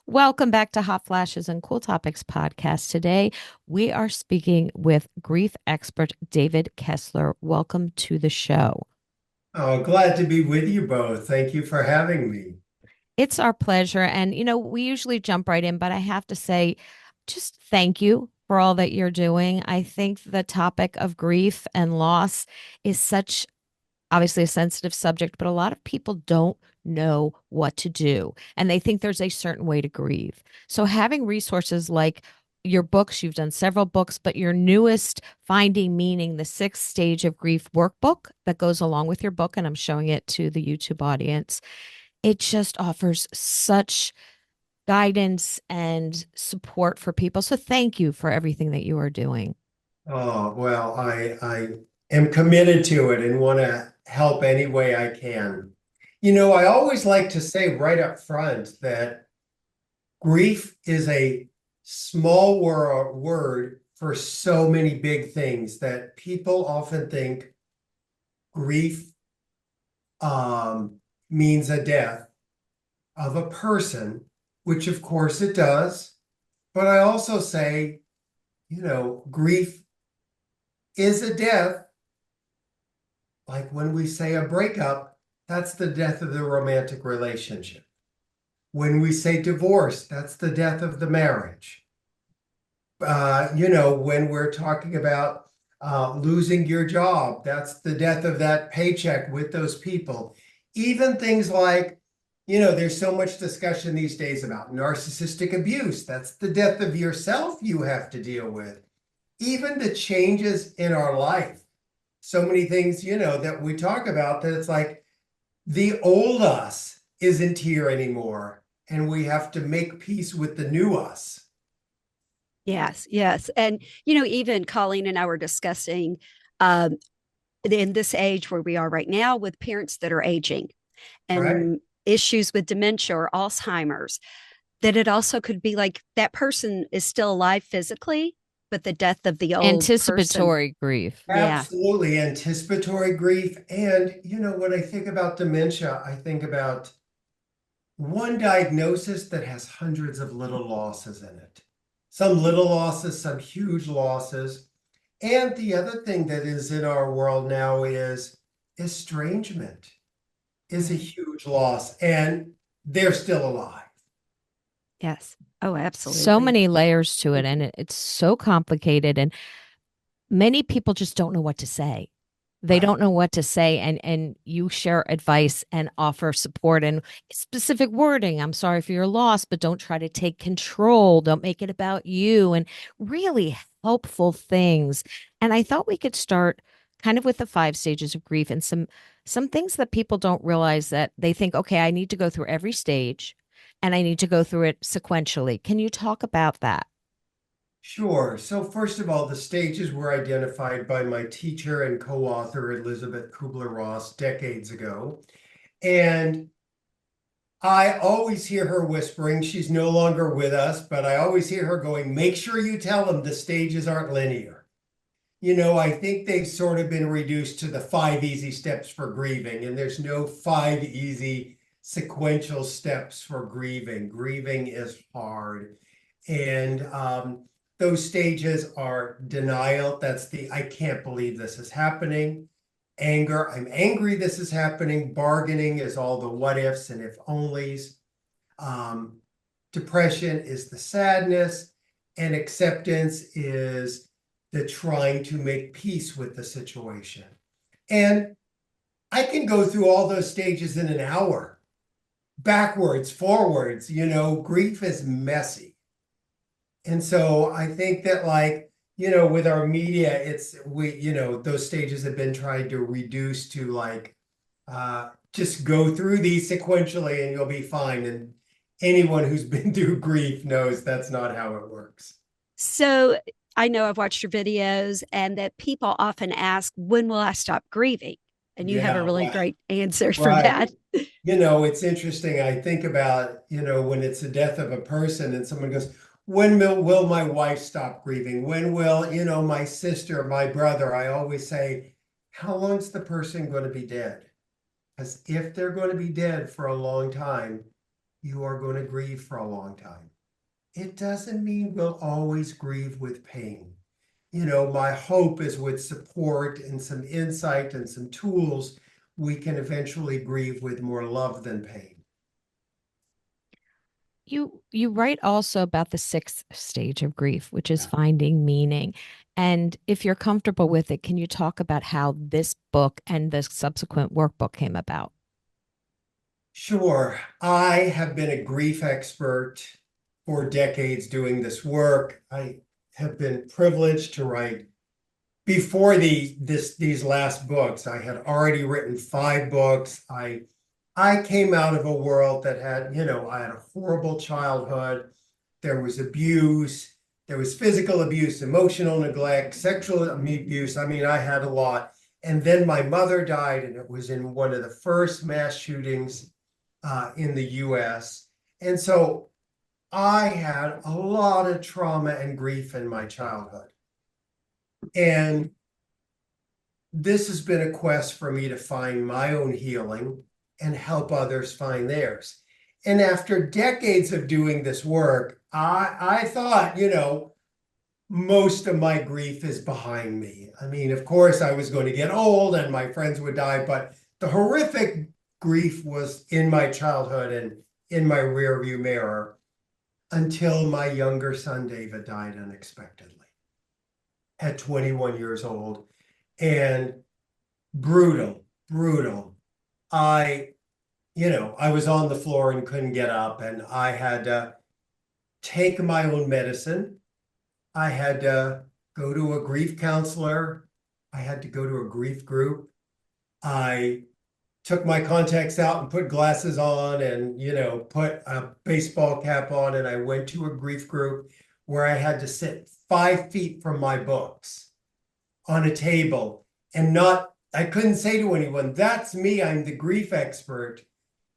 Welcome back to Hot Flashes and Cool Topics podcast. Today, we are speaking with grief expert David Kessler. Welcome to the show. Oh, glad to be with you both. Thank you for having me. It's our pleasure. And, we usually jump right in, but I have to say, just thank you for all that you're doing. I think the topic of grief and loss is such obviously a sensitive subject, but a lot of people don't know what to do and they think there's a certain way to grieve. So having resources like your books, you've done several books, but your newest Finding Meaning, the sixth stage of grief workbook that goes along with your book, and I'm showing it to the YouTube audience, it just offers such guidance and support for people. So thank you for everything that you are doing. Oh, well, I am committed to it and want to help any way I can. I always like to say right up front that grief is a small word for so many big things that people often think grief means a death of a person, which of course it does. But I also say, grief is a death, like when we say a breakup, that's the death of the romantic relationship. When we say divorce, that's the death of the marriage. When we're talking about losing your job, that's the death of that paycheck with those people. Even things like, there's so much discussion these days about narcissistic abuse. That's the death of yourself you have to deal with. Even the changes in our life, so many things, that we talk about that it's like the old us isn't here anymore, and we have to make peace with the new us. Yes, yes. And, even Colleen and I were discussing um, in this age where we are right now with parents that are aging Right? and issues with dementia or Alzheimer's, that it also could be like that person is still alive physically, but the death of the old person. Anticipatory grief. Yeah. Absolutely. Anticipatory grief. And, when I think about dementia, I think about one diagnosis that has hundreds of little losses in it. Some little losses, some huge losses. And the other thing that is in our world now is estrangement is a Mm. huge loss, and they're still alive. Yes. Oh, So absolutely. many layers to it, and it's so complicated. And many people just don't know what to say. They Right. don't know what to say, and you share advice and offer support and specific wording. I'm sorry for your loss, but don't try to take control. Don't make it about you, and really helpful things. And I thought we could start kind of with the five stages of grief and some things that people don't realize, that they think, okay, I need to go through every stage and I need to go through it sequentially. Can you talk about that? Sure. So first of all, the stages were identified by my teacher and co-author Elizabeth Kubler-Ross decades ago. And I always hear her whispering, she's no longer with us, but I always hear her going, make sure you tell them the stages aren't linear. I think they've sort of been reduced to the five easy steps for grieving, and there's no five easy sequential steps for grieving. Grieving is hard. And those stages are denial. That's the I can't believe this is happening. Anger, I'm angry this is happening. Bargaining is all the what ifs and if onlys. Um, Depression is the sadness, and acceptance is the trying to make peace with the situation. And I can go through all those stages in an hour, backwards, forwards. Grief is messy. And so I think that, like, with our media, those stages have been tried to reduce to like just go through these sequentially and you'll be fine. And anyone who's been through grief knows that's not how it works. So I know I've watched your videos and that people often ask, when will I stop grieving? And you have a Yeah, really well, great answer for right. that. It's interesting. I think about, when it's the death of a person and someone goes, when will my wife stop grieving? When will, my sister, my brother? I always say, how long's the person going to be dead? Because if they're going to be dead for a long time, you are going to grieve for a long time. It doesn't mean we'll always grieve with pain. You know, my hope is with support and some insight and some tools, we can eventually grieve with more love than pain. You write also about the sixth stage of grief, which is Yeah. finding meaning. And if you're comfortable with it, can you talk about how this book and the subsequent workbook came about? Sure. I have been a grief expert for decades doing this work. I have been privileged to write before these last books. I had already written 5 books. I came out of a world that had, you know, I had a horrible childhood. There was abuse, there was physical abuse, emotional neglect, sexual abuse. I mean, I had a lot. And then my mother died, and it was in one of the first mass shootings in the US. And so I had a lot of trauma and grief in my childhood. And this has been a quest for me to find my own healing and help others find theirs. And after decades of doing this work, I thought, you know, most of my grief is behind me. I mean, of course, I was going to get old and my friends would die, but the horrific grief was in my childhood and in my rearview mirror until my younger son, David, died unexpectedly at 21 years old. And brutal, brutal. I was on the floor and couldn't get up, and I had to take my own medicine. I had to go to a grief counselor. I had to go to a grief group. I took my contacts out and put glasses on and, you know, put a baseball cap on, and I went to a grief group where I had to sit 5 feet from my books on a table and I couldn't say to anyone, that's me, I'm the grief expert.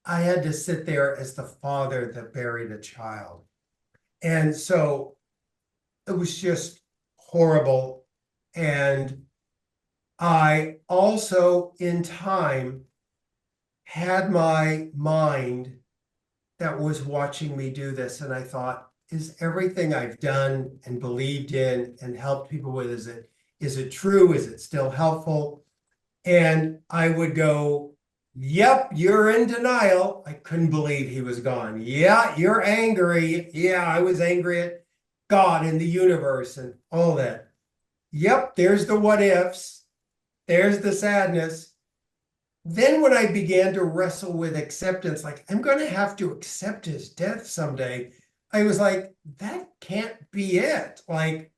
I had to sit there as the father that buried a child. And so it was just horrible. And I also, in time, had my mind that was watching me do this. And I thought, is everything I've done and believed in and helped people with, is it true? Is it still helpful? And I would go, yep, you're in denial. I couldn't believe he was gone. Yeah, you're angry. Yeah, I was angry at God and the universe and all that. Yep, there's the what ifs. There's the sadness. Then when I began to wrestle with acceptance, like, I'm going to have to accept his death someday, I was like, that can't be it. Like,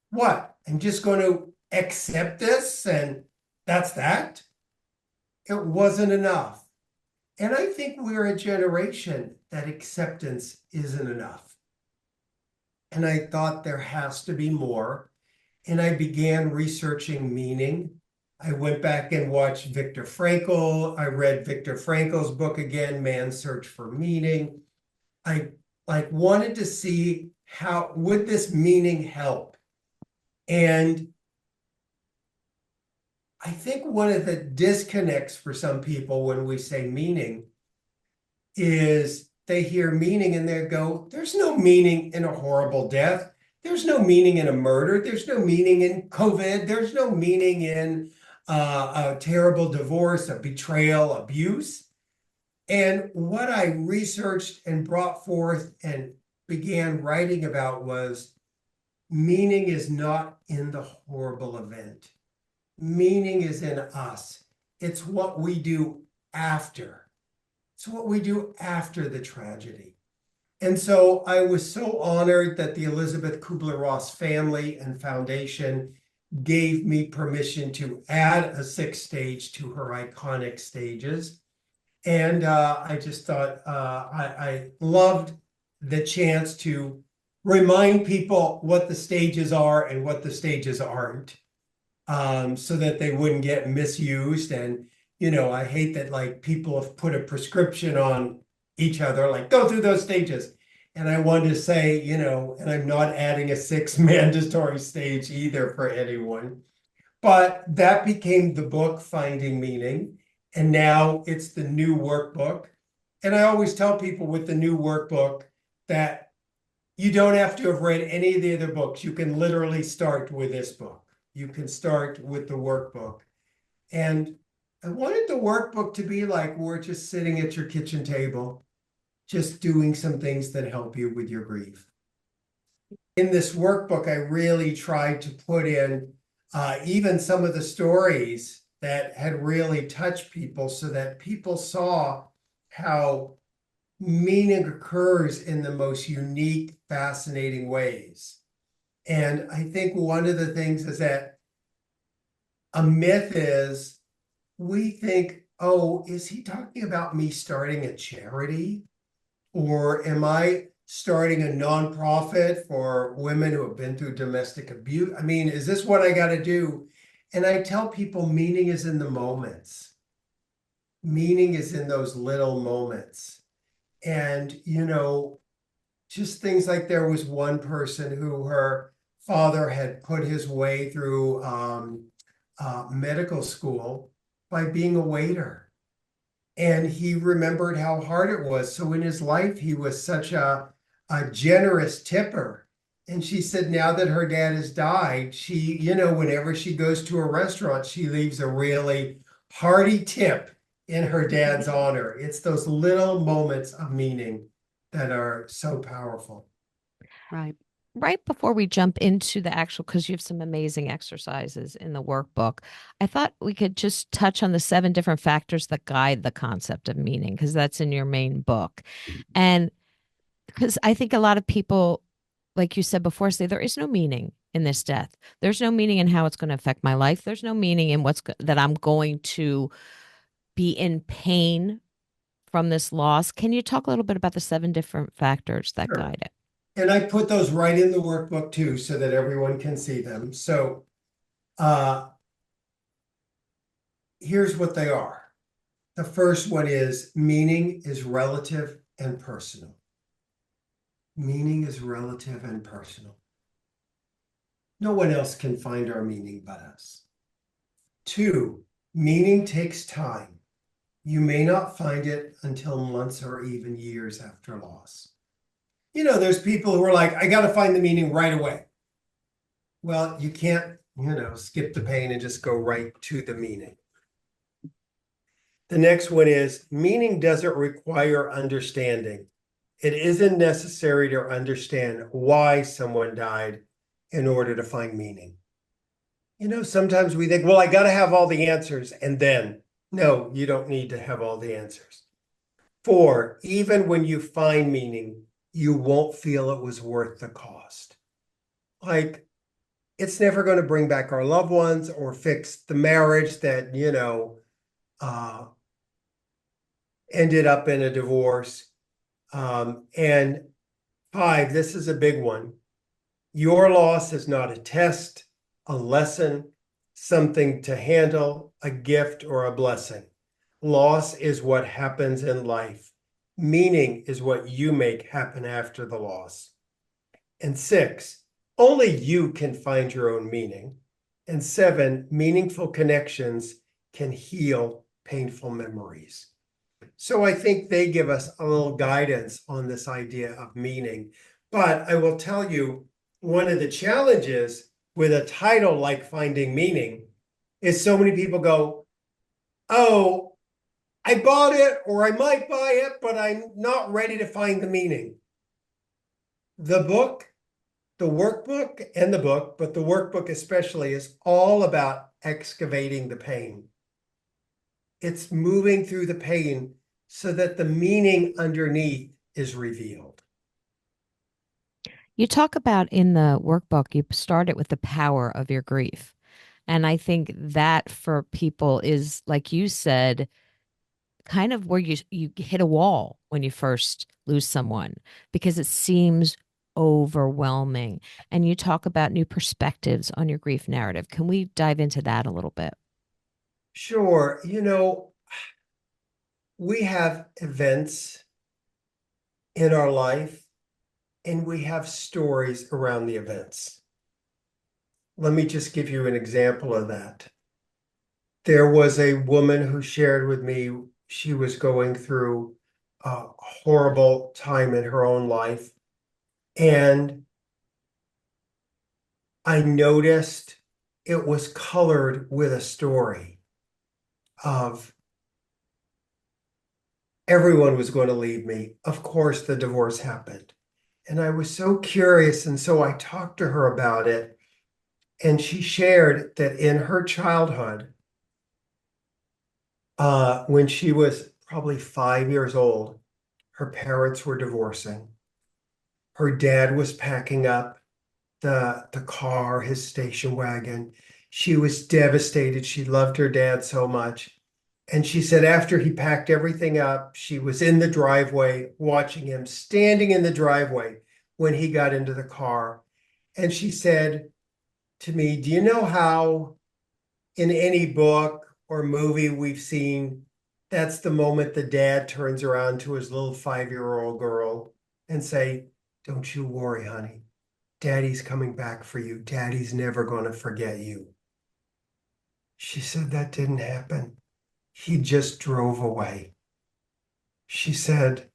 what? I'm just going to accept this and that's that? It wasn't enough. And I think we're a generation that acceptance isn't enough. And I thought there has to be more. And I began researching meaning. I went back and watched Viktor Frankl. I read Viktor Frankl's book again, Man's Search for Meaning. I wanted to see how would this meaning help. And I think one of the disconnects for some people when we say meaning is they hear meaning and they go, there's no meaning in a horrible death. There's no meaning in a murder. There's no meaning in COVID. There's no meaning in a terrible divorce, a betrayal, abuse. And what I researched and brought forth and began writing about was meaning is not in the horrible event. Meaning is in us. It's what we do after. It's what we do after the tragedy. And so I was so honored that the Elizabeth Kubler-Ross family and foundation gave me permission to add a 6th stage to her iconic stages. And I just thought I loved the chance to remind people what the stages are and what the stages aren't. So that they wouldn't get misused. And, you know, I hate that like people have put a prescription on each other, like go through those stages. And I wanted to say, you know, and I'm not adding a 6th mandatory stage either for anyone, but that became the book, Finding Meaning. And now it's the new workbook. And I always tell people with the new workbook that you don't have to have read any of the other books. You can literally start with this book. You can start with the workbook. And I wanted the workbook to be like we're just sitting at your kitchen table, just doing some things that help you with your grief. In this workbook, I really tried to put in even some of the stories that had really touched people so that people saw how meaning occurs in the most unique, fascinating ways. And I think one of the things is that a myth is we think, oh, is he talking about me starting a charity? Or am I starting a nonprofit for women who have been through domestic abuse? I mean, is this what I got to do? And I tell people meaning is in the moments. Meaning is in those little moments. And, just things like there was one person who her father had put his way through medical school by being a waiter. And he remembered how hard it was. So in his life, he was such a generous tipper. And she said now that her dad has died, she, whenever she goes to a restaurant, she leaves a really hearty tip in her dad's honor. It's those little moments of meaning that are so powerful. Right. Right before we jump into the actual, because you have some amazing exercises in the workbook, I thought we could just touch on the 7 different factors that guide the concept of meaning, because that's in your main book. And because I think a lot of people, like you said before, say there is no meaning in this death. There's no meaning in how it's going to affect my life. There's no meaning in that I'm going to be in pain from this loss. Can you talk a little bit about the 7 different factors that Sure. guide it? And I put those right in the workbook too, so that everyone can see them. So here's what they are. The first one is meaning is relative and personal. Meaning is relative and personal. No one else can find our meaning but us. 2, meaning takes time. You may not find it until months or even years after loss. There's people who are like, I got to find the meaning right away. Well, you can't, skip the pain and just go right to the meaning. The next one is meaning doesn't require understanding. It isn't necessary to understand why someone died in order to find meaning. Sometimes we think, well, I got to have all the answers. And then, no, you don't need to have all the answers. 4, even when you find meaning, you won't feel it was worth the cost. Like, it's never going to bring back our loved ones or fix the marriage that, ended up in a divorce. And 5, this is a big one. Your loss is not a test, a lesson, something to handle, a gift, or a blessing. Loss is what happens in life. Meaning is what you make happen after the loss. And 6, only you can find your own meaning. And 7, meaningful connections can heal painful memories. So I think they give us a little guidance on this idea of meaning. But I will tell you, one of the challenges with a title like Finding Meaning is so many people go, oh, I bought it or I might buy it, but I'm not ready to find the meaning. The book, the workbook and the book, but the workbook especially, is all about excavating the pain. It's moving through the pain so that the meaning underneath is revealed. You talk about in the workbook, you start it with the power of your grief. And I think that for people is, like you said, kind of where you hit a wall when you first lose someone, because it seems overwhelming. And you talk about new perspectives on your grief narrative. Can we dive into that a little bit? Sure. We have events in our life and we have stories around the events. Let me just give you an example of that. There was a woman who shared with me she was going through a horrible time in her own life. And I noticed it was colored with a story of everyone was going to leave me. Of course, the divorce happened. And I was so curious. And so I talked to her about it. And she shared that in her childhood, when she was probably 5 years old, her parents were divorcing. Her dad was packing up the car, his station wagon. She was devastated. She loved her dad so much. And she said after he packed everything up, she was in the driveway watching him standing in the driveway when he got into the car. And she said to me, do you know how in any book or movie we've seen, that's the moment the dad turns around to his little 5-year-old girl and say, don't you worry, honey. Daddy's coming back for you. Daddy's never going to forget you. She said that didn't happen. He just drove away. She said,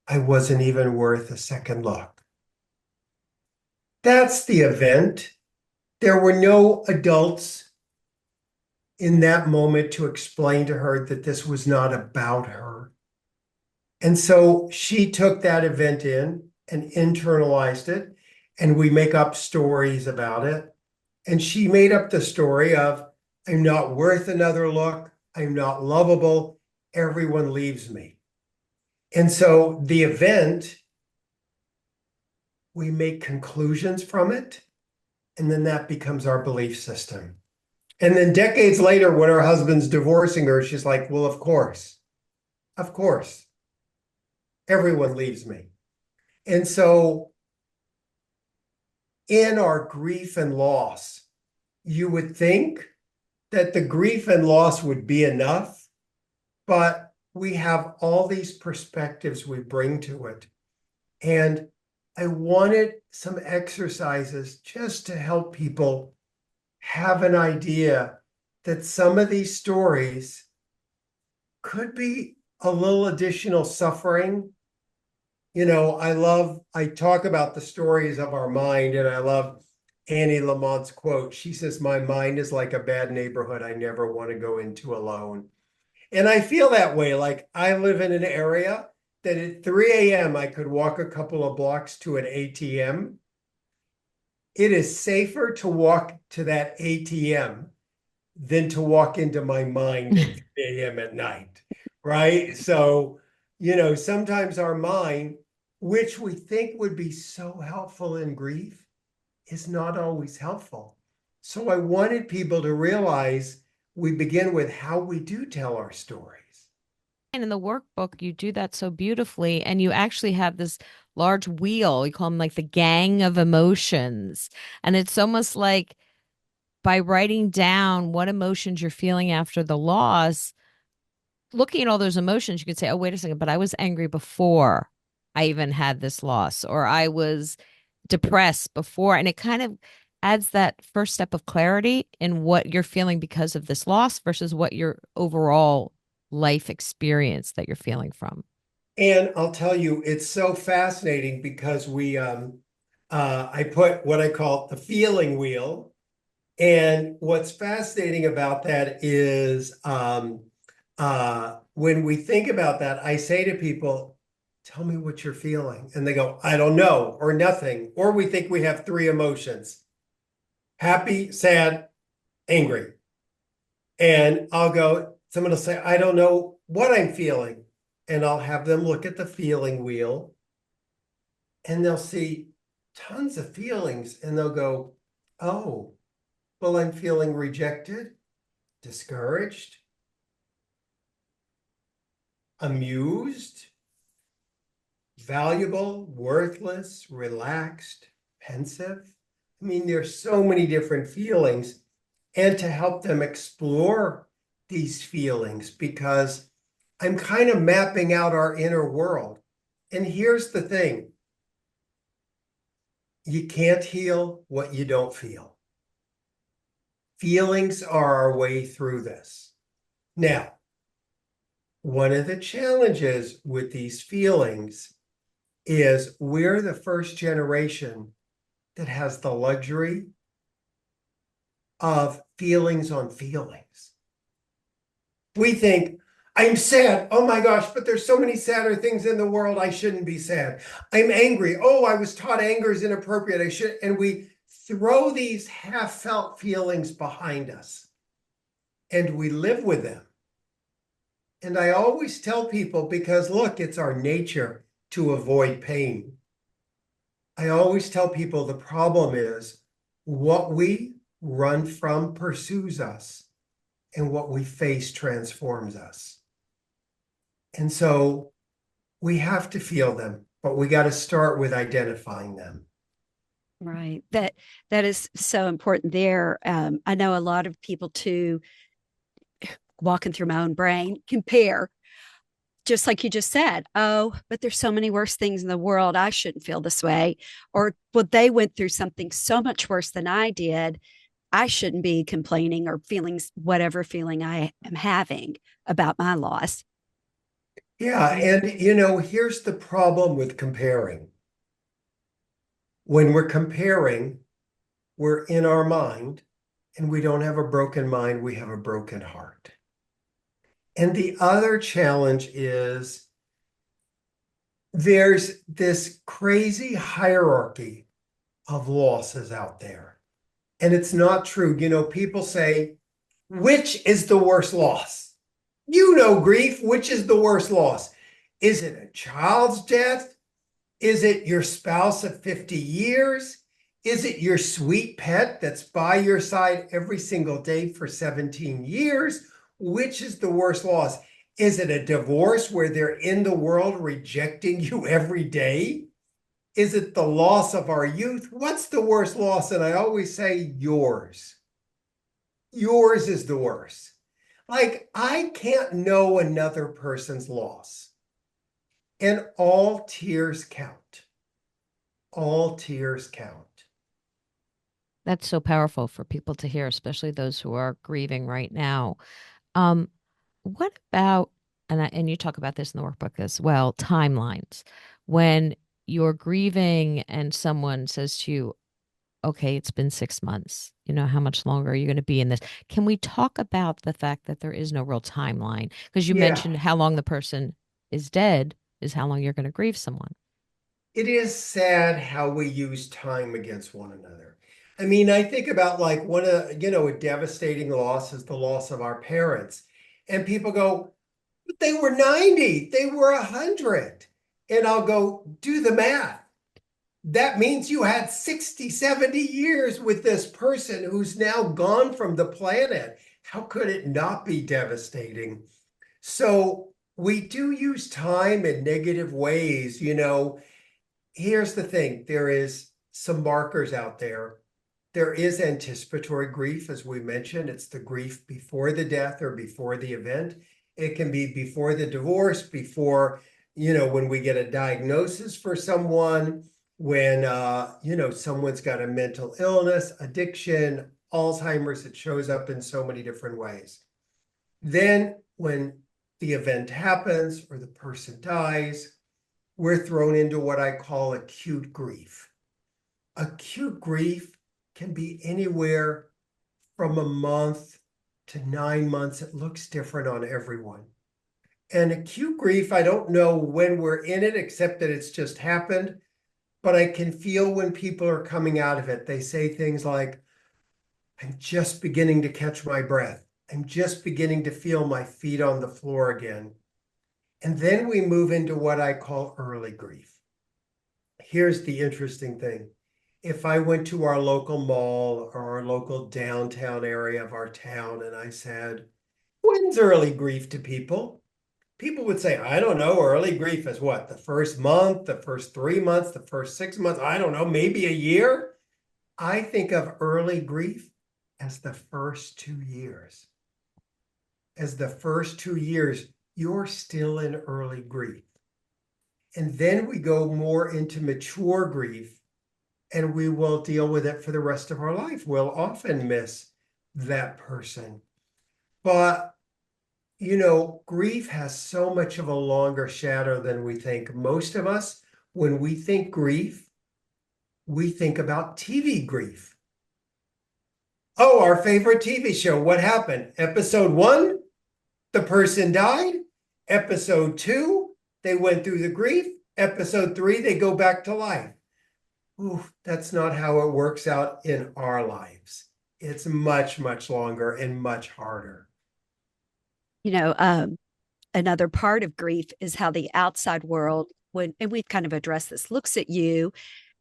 I wasn't even worth a second look. That's the event. There were no adults in that moment to explain to her that this was not about her. And so she took that event in and internalized it, and we make up stories about it. And she made up the story of, I'm not worth another look. I'm not lovable. Everyone leaves me. And so the event, we make conclusions from it, and then that becomes our belief system. And then decades later, when her husband's divorcing her, she's like, well, of course, everyone leaves me. And so in our grief and loss, you would think that the grief and loss would be enough, but we have all these perspectives we bring to it. And I wanted some exercises just to help people have an idea that some of these stories could be a little additional suffering. I talk about the stories of our mind, and I love Annie Lamont's quote. She says, my mind is like a bad neighborhood I never want to go into alone. And I feel that way. Like I live in an area that at 3 a.m. I could walk a couple of blocks to an ATM. It is safer to walk to that ATM than to walk into my mind at 3 a.m. at night, right? So, sometimes our mind, which we think would be so helpful in grief, is not always helpful. So I wanted people to realize we begin with how we do tell our stories. And in the workbook, you do that so beautifully. And you actually have this large wheel. You call them like the gang of emotions. And it's almost like by writing down what emotions you're feeling after the loss, looking at all those emotions, you could say, oh, wait a second, but I was angry before I even had this loss, or I was depressed before. And it kind of adds that first step of clarity in what you're feeling because of this loss versus what your overall life experience that you're feeling from. And I'll tell you, it's so fascinating because I put what I call the feeling wheel. And what's fascinating about that is when we think about that, I say to people, tell me what you're feeling. And they go, I don't know, or nothing. Or we think we have three emotions: happy, sad, angry. And someone will say, I don't know what I'm feeling. And I'll have them look at the feeling wheel and they'll see tons of feelings and they'll go, oh, well, I'm feeling rejected, discouraged, amused, valuable, worthless, relaxed, pensive. I mean, there's so many different feelings. And to help them explore these feelings, because I'm kind of mapping out our inner world. And here's the thing. You can't heal what you don't feel. Feelings are our way through this. Now, one of the challenges with these feelings is we're the first generation that has the luxury of feelings on feelings. We think, I'm sad. Oh my gosh, but there's so many sadder things in the world. I shouldn't be sad. I'm angry. Oh, I was taught anger is inappropriate. I should. And we throw these half-felt feelings behind us and we live with them. And I always tell people, because look, it's our nature to avoid pain. I always tell people the problem is what we run from pursues us, and what we face transforms us. And so we have to feel them, but we got to start with identifying them. Right. That is so important there. I know a lot of people too, walking through my own brain, compare, just like you just said. Oh, but there's so many worse things in the world. I shouldn't feel this way. Or, well, they went through something so much worse than I did. I shouldn't be complaining or feeling whatever feeling I am having about my loss. Yeah. And, here's the problem with comparing. When we're comparing, we're in our mind, and we don't have a broken mind, we have a broken heart. And the other challenge is there's this crazy hierarchy of losses out there. And it's not true. People say, which is the worst loss? Grief, which is the worst loss? Is it a child's death? Is it your spouse of 50 years? Is it your sweet pet that's by your side every single day for 17 years? Which is the worst loss? Is it a divorce where they're in the world rejecting you every day? Is it the loss of our youth? What's the worst loss? And I always say yours. Yours is the worst. Like, I can't know another person's loss. And all tears count. All tears count. That's so powerful for people to hear, especially those who are grieving right now. Um, what about, and you talk about this in the workbook as well, timelines. When you're grieving and someone says to you, okay, it's been 6 months. How much longer are you going to be in this? Can we talk about the fact that there is no real timeline? Because you Yeah, mentioned how long the person is dead is how long you're going to grieve someone. it is sad how we use time against one another. I mean, I think about like a devastating loss is the loss of our parents. And people go, but they were 90, they were 100. And I'll go, do the math. That means you had 60, 70 years with this person who's now gone from the planet. How could it not be devastating? So we do use time in negative ways. Here's the thing. There is some markers out there. There is anticipatory grief, as we mentioned. It's the grief before the death or before the event. It can be before the divorce, before, when we get a diagnosis for someone, when, someone's got a mental illness, addiction, Alzheimer's. It shows up in so many different ways. Then when the event happens or the person dies, we're thrown into what I call acute grief. Acute grief can be anywhere from a month to 9 months. It looks different on everyone. And acute grief, I don't know when we're in it, except that it's just happened. But I can feel when people are coming out of it. They say things like, I'm just beginning to catch my breath. I'm just beginning to feel my feet on the floor again. And then we move into what I call early grief. Here's the interesting thing. If I went to our local mall or our local downtown area of our town and I said, when's early grief to people? People would say, I don't know. Early grief is what? The first month, the first 3 months, the first 6 months? I don't know, maybe a year? I think of early grief as the first 2 years. As the first 2 years, you're still in early grief. And then we go more into mature grief, and we will deal with it for the rest of our life. We'll often miss that person. But Grief has so much of a longer shadow than we think. Most of us, when we think grief, we think about TV grief. Oh, our favorite TV show. What happened? Episode one, the person died. Episode two, they went through the grief. Episode three, they go back to life. Ooh, that's not how it works out in our lives. It's much, much longer and much harder. You know, another part of grief is how the outside world, and we've kind of addressed this, looks at you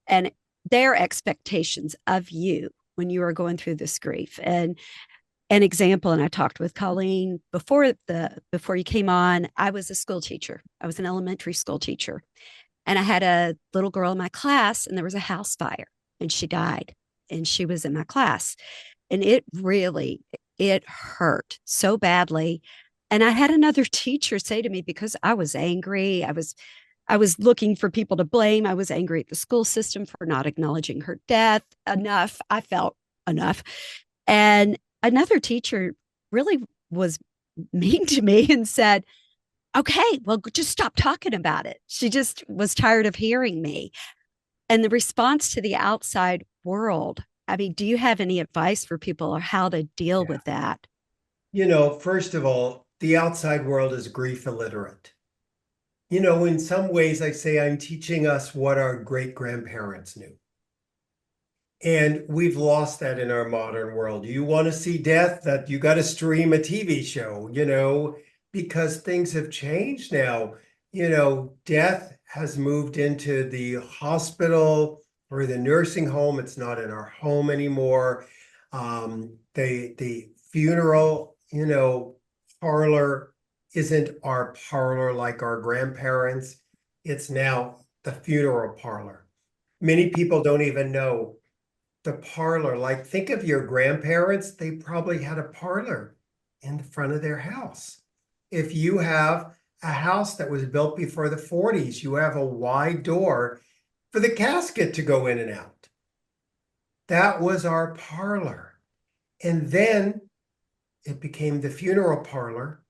and their expectations of you when you are going through this grief. And an example, and I talked with Colleen before you came on, I was a school teacher. I was an elementary school teacher. And I had a little girl in my class, and there was a house fire, and she died. And she was in my class. And it hurt so badly. And I had another teacher say to me, because I was angry, I was looking for people to blame. I was angry at the school system for not acknowledging her death enough. I felt enough. And another teacher really was mean to me and said, okay, well, just stop talking about it. She just was tired of hearing me. And the response to the outside world, I mean, do you have any advice for people on how to deal Yeah. with that? First of all, the outside world is grief illiterate. In some ways, I say I'm teaching us what our great grandparents knew. And we've lost that in our modern world. You want to see death, that you got to stream a TV show, because things have changed now. Death has moved into the hospital or the nursing home. It's not in our home anymore. The funeral, parlor isn't our parlor like our grandparents. It's now the funeral parlor. Many people don't even know the parlor. Like, think of your grandparents, they probably had a parlor in the front of their house. If you have a house that was built before the 40s, you have a wide door for the casket to go in and out. That was our parlor. And then it became the funeral parlor.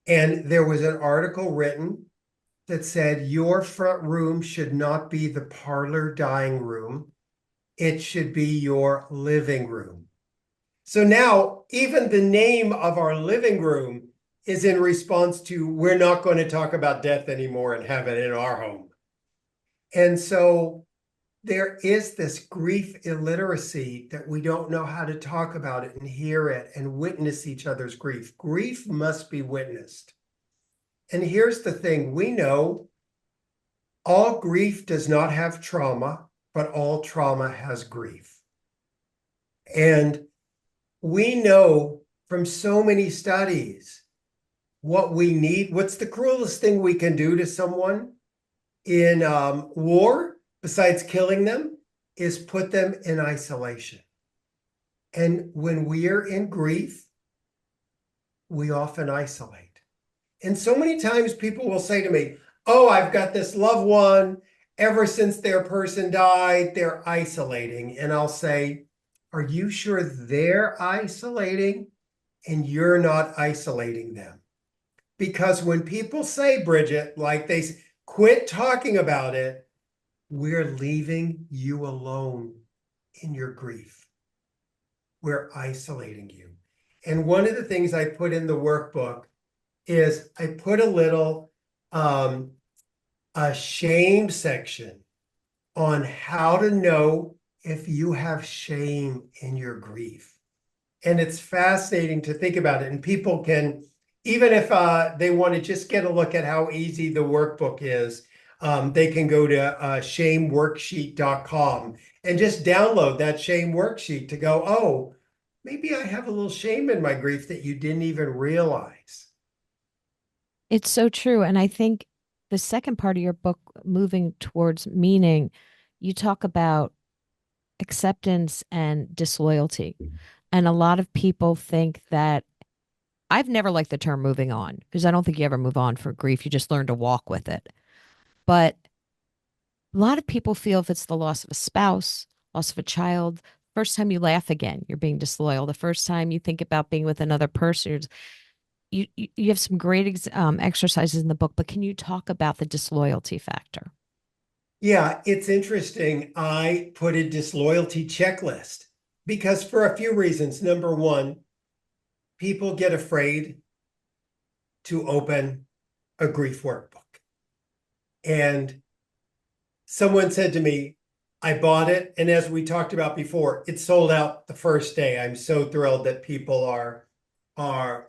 And there was an article written that said your front room should not be the parlor dining room. It should be your living room. So now even the name of our living room is in response to, we're not going to talk about death anymore and have it in our home. And so there is this grief illiteracy that we don't know how to talk about it and hear it and witness each other's grief. Grief must be witnessed. And here's the thing, we know all grief does not have trauma, but all trauma has grief. And we know from so many studies what we need. What's the cruelest thing we can do to someone in war, besides killing them, is put them in isolation. And when we're in grief, we often isolate. And so many times people will say to me, oh, I've got this loved one. Ever since their person died, they're isolating. And I'll say, are you sure they're isolating and you're not isolating them? Because when people say, Bridgett, like they quit talking about it, we're leaving you alone in your grief. We're isolating you. And one of the things I put in the workbook is I put a little a shame section on how to know if you have shame in your grief. And it's fascinating to think about it. And people can, even if they want to just get a look at how easy the workbook is, they can go to shameworksheet.com and just download that shame worksheet to go, oh, maybe I have a little shame in my grief that you didn't even realize. It's so true. And I think the second part of your book, moving towards meaning, you talk about acceptance and disloyalty. And a lot of people think that I've never liked the term moving on because I don't think you ever move on for grief. You just learn to walk with it. But a lot of people feel if it's the loss of a spouse, loss of a child, first time you laugh again, you're being disloyal. The first time you think about being with another person, you have some great exercises in the book, but can you talk about the disloyalty factor? Yeah, it's interesting. I put a disloyalty checklist because for a few reasons. Number one, people get afraid to open a grief workbook. And someone said to me, I bought it. And as we talked about before, it sold out the first day. I'm so thrilled that people are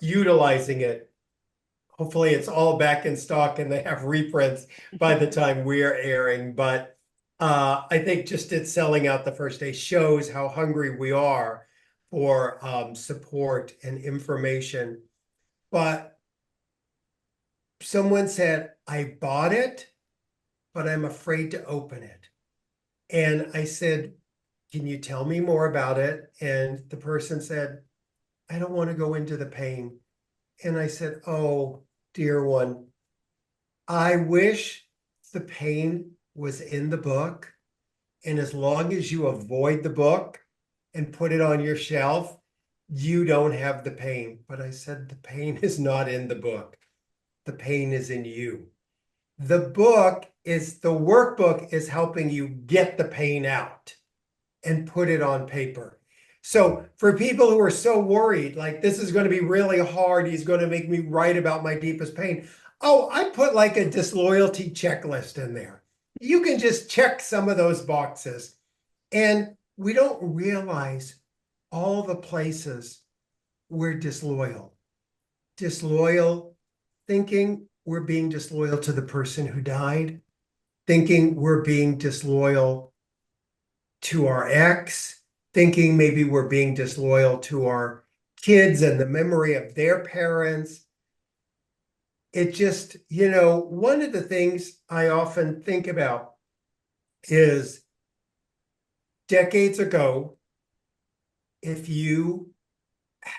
utilizing it. Hopefully it's all back in stock and they have reprints by the time we're airing. But I think just it selling out the first day shows how hungry we are for support and information. But someone said, I bought it, but I'm afraid to open it. And I said, can you tell me more about it? And the person said, I don't want to go into the pain. And I said, oh, dear one, I wish the pain was in the book. And as long as you avoid the book and put it on your shelf, you don't have the pain. But I said, the pain is not in the book. The pain is in you. The workbook is helping you get the pain out and put it on paper. So for people who are so worried, like this is going to be really hard, he's going to make me write about my deepest pain. Oh, I put like a disloyalty checklist in there. You can just check some of those boxes. And we don't realize all the places we're disloyal. Disloyal, thinking we're being disloyal to the person who died, thinking we're being disloyal to our ex, thinking maybe we're being disloyal to our kids and the memory of their parents. It just, one of the things I often think about is decades ago, if you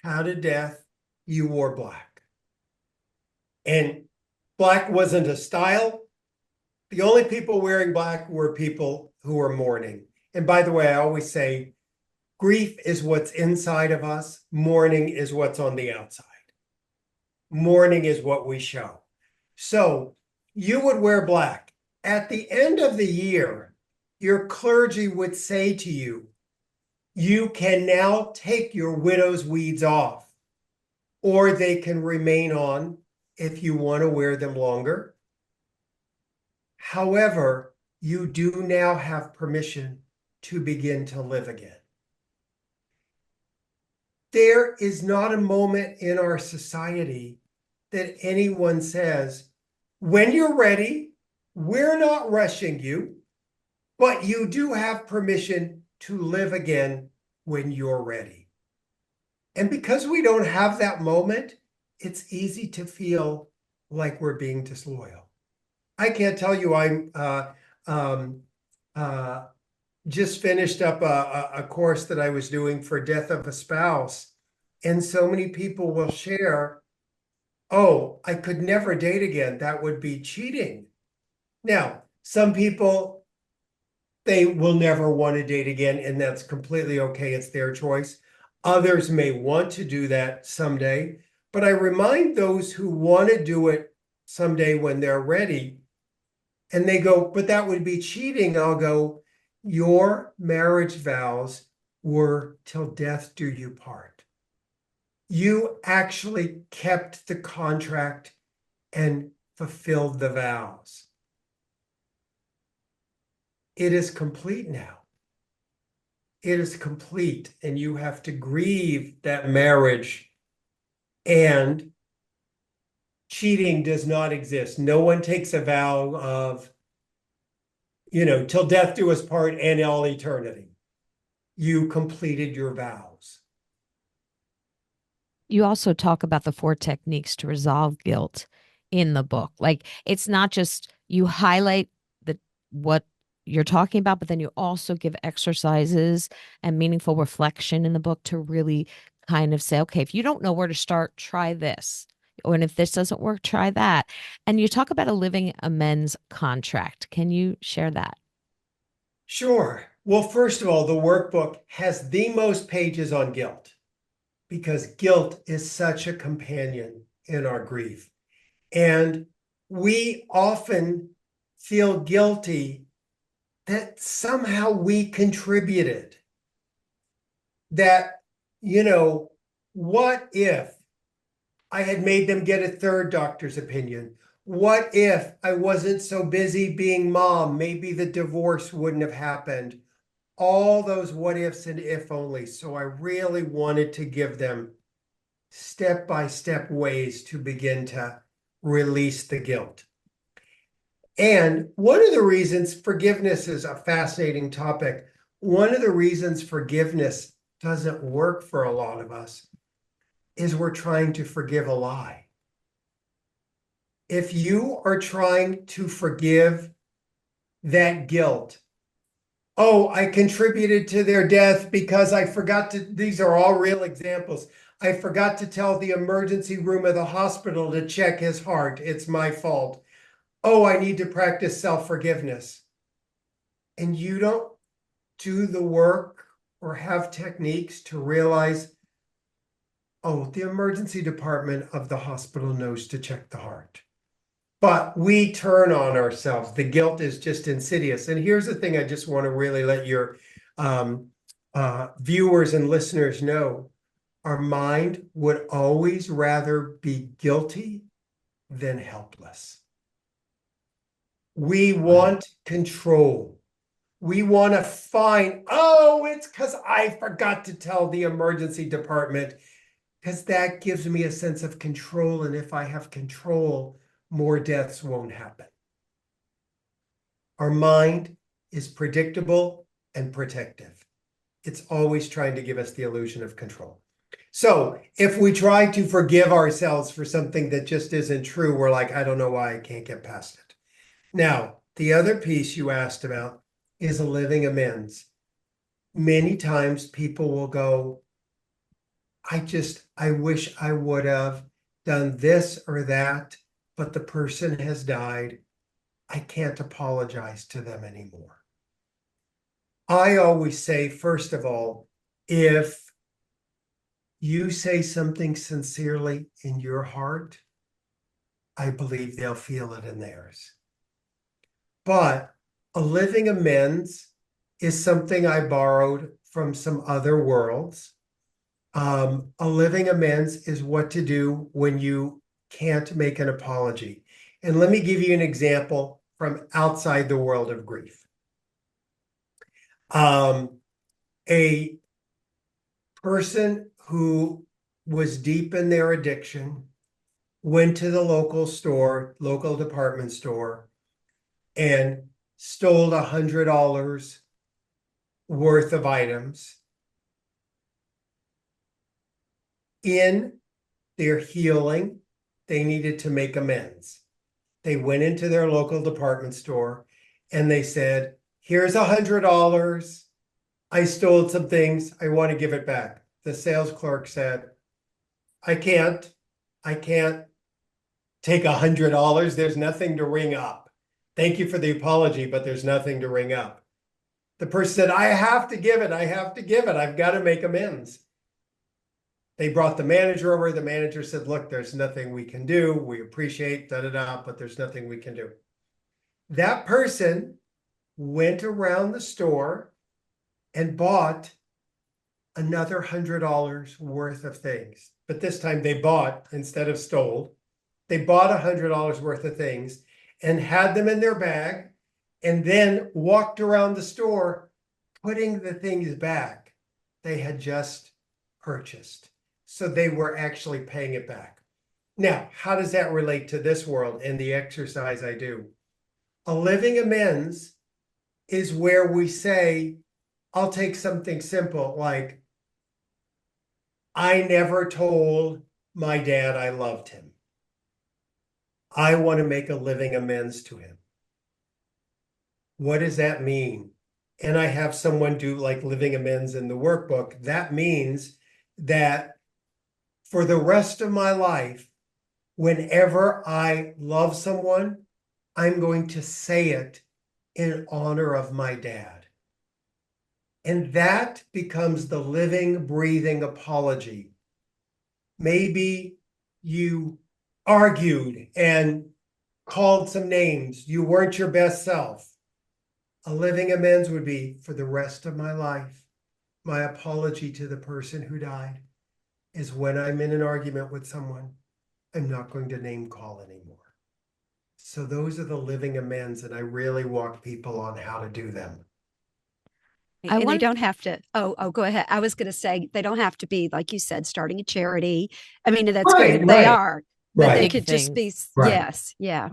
had a death, you wore black. And black wasn't a style. The only people wearing black were people who were mourning. And by the way, I always say grief is what's inside of us. Mourning is what's on the outside. Mourning is what we show. So you would wear black. At the end of the year, your clergy would say to you, you can now take your widow's weeds off, or they can remain on if you want to wear them longer. However, you do now have permission to begin to live again. There is not a moment in our society that anyone says, when you're ready, we're not rushing you, but you do have permission to live again when you're ready. And because we don't have that moment, it's easy to feel like we're being disloyal. I can't tell you, I'm just finished up a course that I was doing for death of a spouse. And so many people will share, oh, I could never date again. That would be cheating. Now, some people, they will never want to date again, and that's completely okay. It's their choice. Others may want to do that someday. But I remind those who want to do it someday when they're ready, and they go, but that would be cheating. I'll go, your marriage vows were till death do you part. You actually kept the contract and fulfilled the vows. It is complete now. It is complete, and you have to grieve that marriage. And cheating does not exist. No one takes a vow of, till death do us part and all eternity. You completed your vows. You also talk about the 4 techniques to resolve guilt in the book. Like it's not just you highlight what you're talking about, but then you also give exercises and meaningful reflection in the book to really kind of say, okay, if you don't know where to start, try this. And if this doesn't work, try that. And you talk about a living amends contract. Can you share that? Sure. Well, first of all, the workbook has the most pages on guilt because guilt is such a companion in our grief. And we often feel guilty that somehow we contributed. That, what if I had made them get a third doctor's opinion? What if I wasn't so busy being mom? Maybe the divorce wouldn't have happened. All those what ifs and if only. So I really wanted to give them step-by-step ways to begin to release the guilt. And one of the reasons forgiveness is a fascinating topic, one of the reasons forgiveness doesn't work for a lot of us is we're trying to forgive a lie. If you are trying to forgive that guilt, oh, I contributed to their death because I forgot to, these are all real examples. I forgot to tell the emergency room of the hospital to check his heart. It's my fault. Oh, I need to practice self-forgiveness. And you don't do the work or have techniques to realize, oh, the emergency department of the hospital knows to check the heart. But we turn on ourselves. The guilt is just insidious. And here's the thing I just want to really let your viewers and listeners know. Our mind would always rather be guilty than helpless. We want control. We want to find, oh, it's because I forgot to tell the emergency department, because that gives me a sense of control. And if I have control, more deaths won't happen. Our mind is predictable and protective. It's always trying to give us the illusion of control. So if we try to forgive ourselves for something that just isn't true, we're like, I don't know why I can't get past it. Now, the other piece you asked about is a living amends. Many times people will go, I wish I would have done this or that, but the person has died. I can't apologize to them anymore. I always say, first of all, if you say something sincerely in your heart, I believe they'll feel it in theirs. But a living amends is something I borrowed from some other worlds. A living amends is what to do when you can't make an apology. And let me give you an example from outside the world of grief. A person who was deep in their addiction went to the local department store, and stole $100 worth of items. In their healing, they needed to make amends. They went into their local department store and they said, here's $100. I stole some things. I want to give it back. The sales clerk said, I can't take $100. There's nothing to ring up. Thank you for the apology, but there's nothing to ring up. The person said, I have to give it. I have to give it. I've got to make amends. They brought the manager over. The manager said, look, there's nothing we can do. We appreciate but there's nothing we can do. That person went around the store and bought another $100 worth of things. But this time they bought instead of stole. They bought $100 worth of things and had them in their bag, and then walked around the store putting the things back they had just purchased. So they were actually paying it back. Now, how does that relate to this world and the exercise I do? A living amends is where we say, I'll take something simple like, I never told my dad I loved him. I want to make a living amends to him. What does that mean? And I have someone do like living amends in the workbook. That means that for the rest of my life, whenever I love someone, I'm going to say it in honor of my dad. And that becomes the living, breathing apology. Maybe you argued and called some names. You weren't your best self. A living amends would be, for the rest of my life, my apology to the person who died is when I'm in an argument with someone, I'm not going to name call anymore. So those are the living amends, and I really walk people on how to do them. I And they want don't have to, go ahead. I was going to say, they don't have to be, like you said, starting a charity. I mean, that's good Right, if they right, are, but they right, big could just be, things. right. yes, yeah.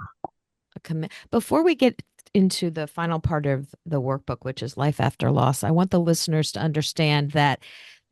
Before we get into the final part of the workbook, which is life after loss, I want the listeners to understand that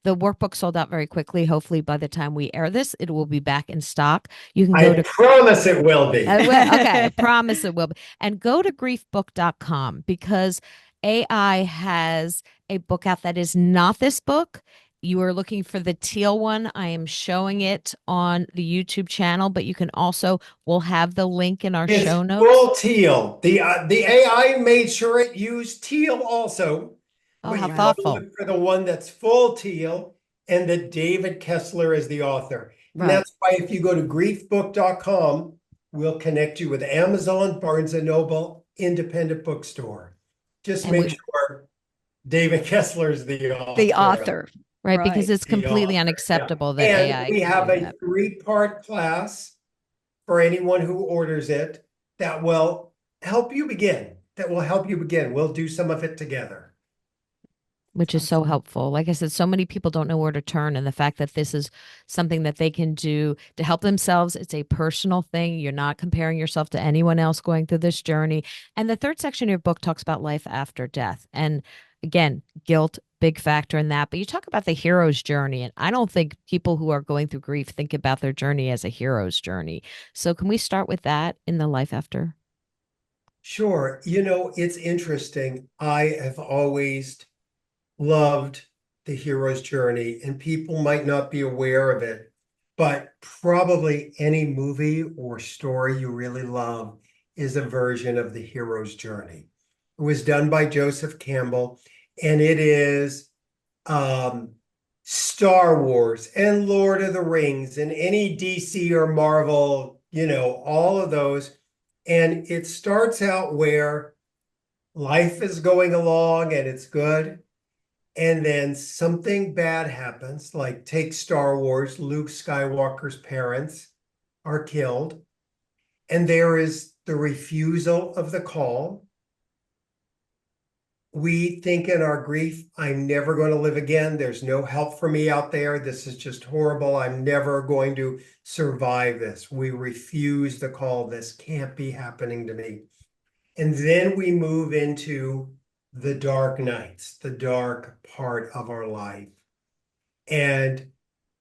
the workbook sold out very quickly. Hopefully, by the time we air this, it will be back in stock. You can go I to promise it will be. I will. Okay, I promise it will be. And go to griefbook.com because AI has a book out that is not this book. You are looking for the teal one. I am showing it on the YouTube channel, but you can also, we'll have the link in our It's show notes. full teal. The AI made sure it used teal also, Oh, but how you want to thoughtful. look for the one that's full teal and that David Kessler is the author. And Right. that's why if you go to griefbook.com, we'll connect you with Amazon, Barnes and Noble, independent bookstore. Just And make we, sure David Kessler is the The author. author. right, because Right. it's The completely author, yeah. unacceptable that And AI we can have do a that. 3-part class for anyone who orders it that will help you begin. That will help you begin. We'll do some of it together. Which is so helpful. Like I said, so many people don't know where to turn. And the fact that this is something that they can do to help themselves, it's a personal thing. You're not comparing yourself to anyone else going through this journey. And the third section of your book talks about life after death. And again, guilt, big factor in that. But you talk about the hero's journey. And I don't think people who are going through grief think about their journey as a hero's journey. So can we start with that in the life after? Sure. It's interesting. I have always loved the hero's journey, and people might not be aware of it, but probably any movie or story you really love is a version of the hero's journey. It was done by Joseph Campbell, and it is Star Wars and Lord of the Rings and any DC or Marvel, all of those. And it starts out where life is going along and it's good. And then something bad happens, like take Star Wars, Luke Skywalker's parents are killed, and there is the refusal of the call. We think in our grief, I'm never going to live again. There's no help for me out there. This is just horrible. I'm never going to survive this. We refuse the call. This can't be happening to me. And then we move into the dark nights, the dark part of our life. And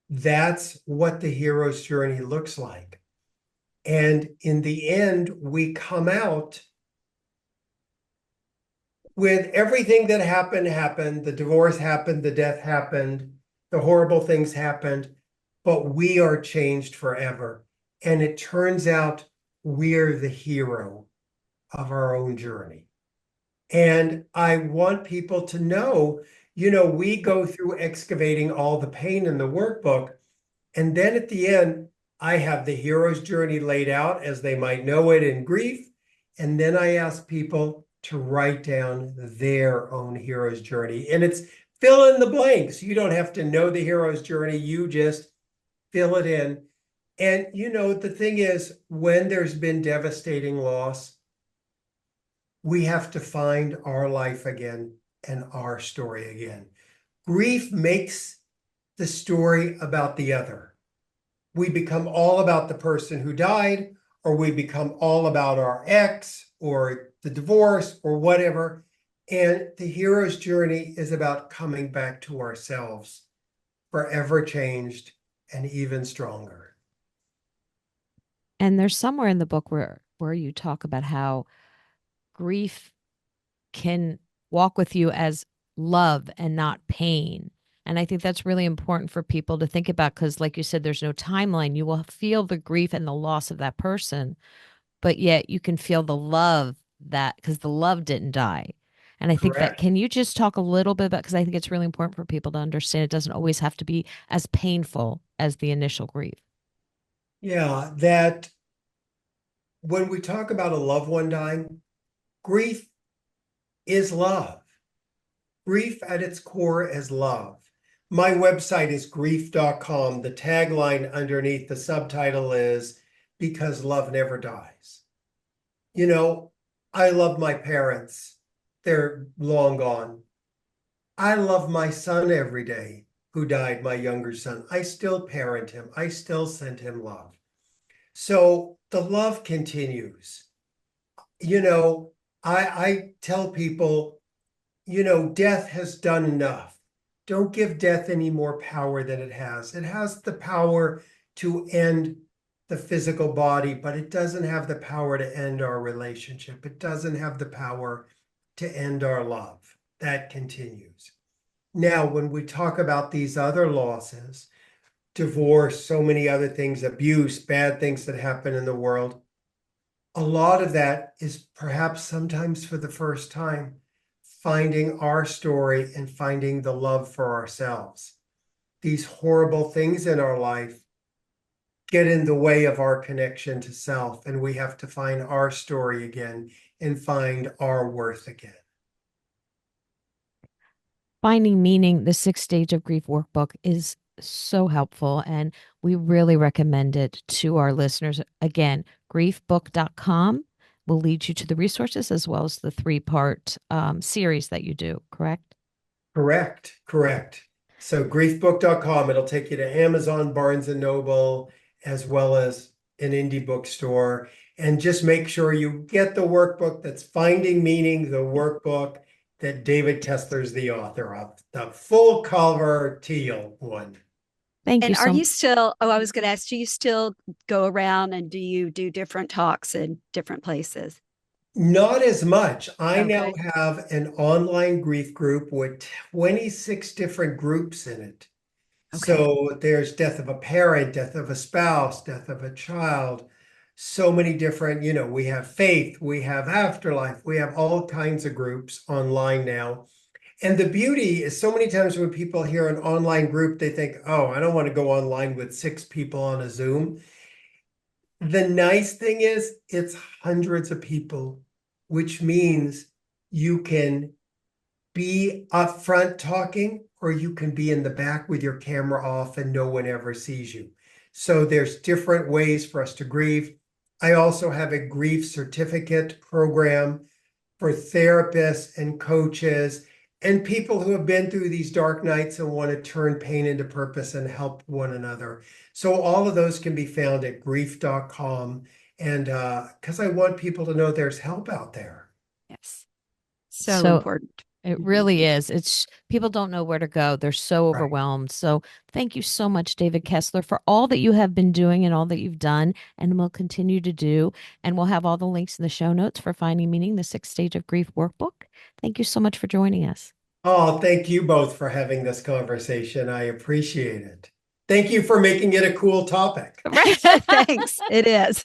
that's what the hero's journey looks like. And in the end, we come out with everything that happened, the divorce happened, the death happened, the horrible things happened, but we are changed forever. And it turns out we're the hero of our own journey. And I want people to know, we go through excavating all the pain in the workbook. And then at the end, I have the hero's journey laid out as they might know it in grief. And then I ask people to write down their own hero's journey. And it's fill in the blanks. You don't have to know the hero's journey. You just fill it in. And, the thing is, when there's been devastating loss, we have to find our life again and our story again. Grief makes the story about the other. We become all about the person who died, or we become all about our ex or the divorce or whatever. And the hero's journey is about coming back to ourselves, forever changed and even stronger. And there's somewhere in the book where you talk about how grief can walk with you as love and not pain. And I think that's really important for people to think about because, like you said, there's no timeline. You will feel the grief and the loss of that person, but yet you can feel the love that because the love didn't die. And I think that Correct. can you just talk a little bit about because I think it's really important for people to understand it doesn't always have to be as painful as the initial grief. Yeah, that when we talk about a loved one dying, grief is love. Grief at its core is love. My website is grief.com. The tagline underneath the subtitle is because love never dies. You know, I love my parents. They're long gone. I love my son every day who died, my younger son. I still parent him. I still send him love. So the love continues. You know, I tell people, death has done enough. Don't give death any more power than it has. It has the power to end the physical body, but it doesn't have the power to end our relationship. It doesn't have the power to end our love. That continues. Now, when we talk about these other losses, divorce, so many other things, abuse, bad things that happen in the world, a lot of that is perhaps sometimes for the first time finding our story and finding the love for ourselves. These horrible things in our life get in the way of our connection to self, and we have to find our story again and find our worth again. Finding Meaning, the 6 Stage of Grief workbook is so helpful, and we really recommend it to our listeners. Again, griefbook.com will lead you to the resources as well as the 3-part series that you do, correct? Correct. So griefbook.com, it'll take you to Amazon, Barnes and Noble, as well as an indie bookstore. And just make sure you get the workbook that's Finding Meaning, the workbook that David Kessler is the author of, the full cover teal one. Thank you And are so you much. still, oh, I was going to ask, do you still go around and do you do different talks in different places? Not as much. I now Okay. have an online grief group with 26 different groups in it. Okay. So there's death of a parent, death of a spouse, death of a child, so many different, we have faith, we have afterlife, we have all kinds of groups online now. And the beauty is so many times when people hear an online group, they think, oh, I don't want to go online with 6 people on a Zoom. The nice thing is it's hundreds of people, which means you can be up front talking, or you can be in the back with your camera off and no one ever sees you. So there's different ways for us to grieve. I also have a grief certificate program for therapists and coaches and people who have been through these dark nights and want to turn pain into purpose and help one another. So all of those can be found at grief.com. And because I want people to know there's help out there. Yes. So So important. it Mhm. really is. It's people don't know where to go. They're so Right. overwhelmed. So thank you so much, David Kessler, for all that you have been doing and all that you've done and will continue to do. And we'll have all the links in the show notes for Finding Meaning, the 6 Stage of Grief workbook. Thank you so much for joining us. Oh, thank you both for having this conversation. I appreciate it. Thank you for making it a cool topic. Right. Thanks. It is.